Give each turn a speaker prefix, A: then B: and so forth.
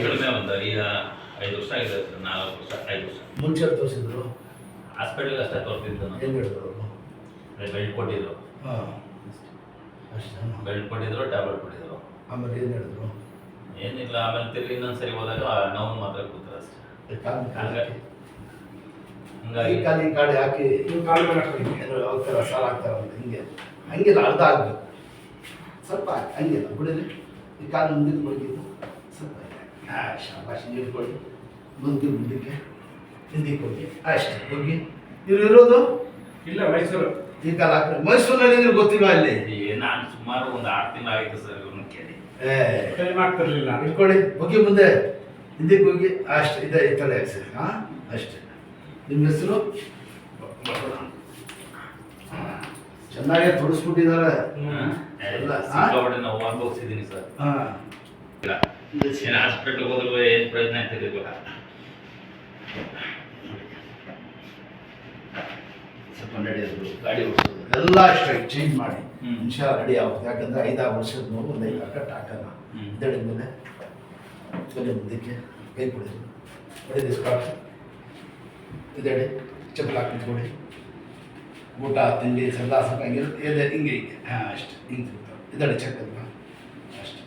A: ಕಡಿಮೆ ಒಂದು ಈಗ 5 ವರ್ಷ ಆಗಿದೆ ಸರ್, 4 ವರ್ಷ 5 ವರ್ಷ.
B: ಮುಂಚೆ ತೋರಿಸಿದ್ರು
A: ಹಾಸ್ಪಿಟಲ್ ಅಷ್ಟೇ ತೋರಿಸಿದ್ದು ನಾನು.
B: ಏನು ಹೇಳಿದ್ರು?
A: ಬೆಲ್ಟ್ ಕೊಟ್ಟಿದ್ರು,
B: ಹಾಂ ಅಷ್ಟೇ.
A: ಬೆಲ್ಟ್ ಕೊಟ್ಟಿದ್ರು, ಟ್ಯಾಬ್ಲೆಟ್ ಕೊಟ್ಟಿದ್ರು.
B: ಆಮೇಲೆ ಏನು ಹೇಳಿದ್ರು?
A: ಏನಿಲ್ಲ, ಆಮೇಲೆ ತಿರುಗಿ ಇನ್ನೊಂದ್ಸರಿ ಹೋದಾಗ ನೋವು ಮಾತ್ರ ಕೂತಾರೆ ಅಷ್ಟೇ.
B: ಹಂಗಾಗಿ ಕಾಲಿ ಕಾಡಿ ಹಾಕಿ ಏನು ಹೋಗ್ತಾರ ಸಾಲ ಆಗ್ತಾರಂತ ಹಿಂಗೆ ಹಂಗಿಲ್ಲ, ಅರ್ಧ ಆಗಬೇಕು ಸ್ವಲ್ಪ ಹಂಗಿಲ್ಲ ಬಿಡಿರಿ. ಈ ಕಾಲು ಮುಂದಿನ ಮುಳುಗಿದ್ದು ಸ್ವಲ್ಪ ಶಾಬಾಶ್ ನೀಡ್ಕೊಳ್ಳಿ. ಮುಂದಿನ ಮುಂದಕ್ಕೆ ಹಿಂದಕ್ಕೆ ಹೋಗಿ ಅಷ್ಟೇ ಹೋಗಿ. ಇವ್ರು ಇರೋದು
C: ಇಲ್ಲ ಮೈಸೂರು.
B: ಈ ಕಾಲ ಹಾಕ್ತಾರೆ ಮೈಸೂರಿನಲ್ಲಿ ಇದ್ರೆ ಗೊತ್ತಿಲ್ಲ ಅಲ್ಲಿ.
A: ನಾನು ಸುಮಾರು ಒಂದು 6 ತಿಂಗಳು ಆಗಿತ್ತು ಸರ್ ಇವ್ರನ್ನ ಕೇಳಿ.
C: ಟೈಮ್ ಆಗ್ತಿರ್ಲಿಲ್ಲ.
B: ಇಟ್ಕೊಳ್ಳಿ ಹೋಗಿ ಮುಂದೆ ಹಿಂದಕ್ಕೆ ಹೋಗಿ ಅಷ್ಟೇ. ಇದೆ ಈ ಥರ ಸರಿ. ಹಾಂ ಅಷ್ಟೇ. ನಿಮ್ಮ ಹೆಸರು? ಚೆನ್ನಾಗೇ ತೊಡಸ್ಬಿಟ್ಟಿದ್ದಾರೆ.
A: ಸಿಕ್ಕಾಪಟ್ಟೆ ನಾವು ಅನುಭವಿಸಿದ್ದೀನಿ ಸರ್.
B: ಹಾಂ
A: ಏನು ಹಾಸ್ಪಿಟ್ಲ್ಗೆ ಹೋದ್ರು ಏನು ಪ್ರಯೋಜನ ಆಗ್ತಿರ್ಲಿಲ್ಲ.
B: ಸ್ವಲ್ಪ ನಡೆಯೋದು, ಗಾಡಿ ಓಡಿಸೋದು ಎಲ್ಲ ಅಷ್ಟೇ ಚೇಂಜ್ ಮಾಡಿ ನಿಮಿಷ ರೆಡಿ ಆಗುತ್ತೆ. ಯಾಕಂದರೆ 5-6 ವರ್ಷದ ನೋವು ಒಂದು 5 ಕಟ್ ಹಾಕಲ್ಲ. ಇದಡೆ ಮೇಲೆ ಕೊನೆ ಮುಂದಕ್ಕೆ ಕೈ ಕೊಡೋದು, ಹೊಡೆದು ಸ್ಕಾಟ್ ಇದಡೆ ಚಪ್ಪಲ್ ಹಾಕಿ ನಿಂತ್ಕೊಳ್ಳಿ. ಊಟ ತಿಂಡಿ ಸಂದಾಸ ಹಂಗೆ ಹಿಂಗೆ ಹಿಂಗೆ ಹಾಂ ಅಷ್ಟೇ. ಹಿಂಗೆ ಇದಡೆ ಚೆಕ್ ಅಲ್ವಾ ಅಷ್ಟೇ.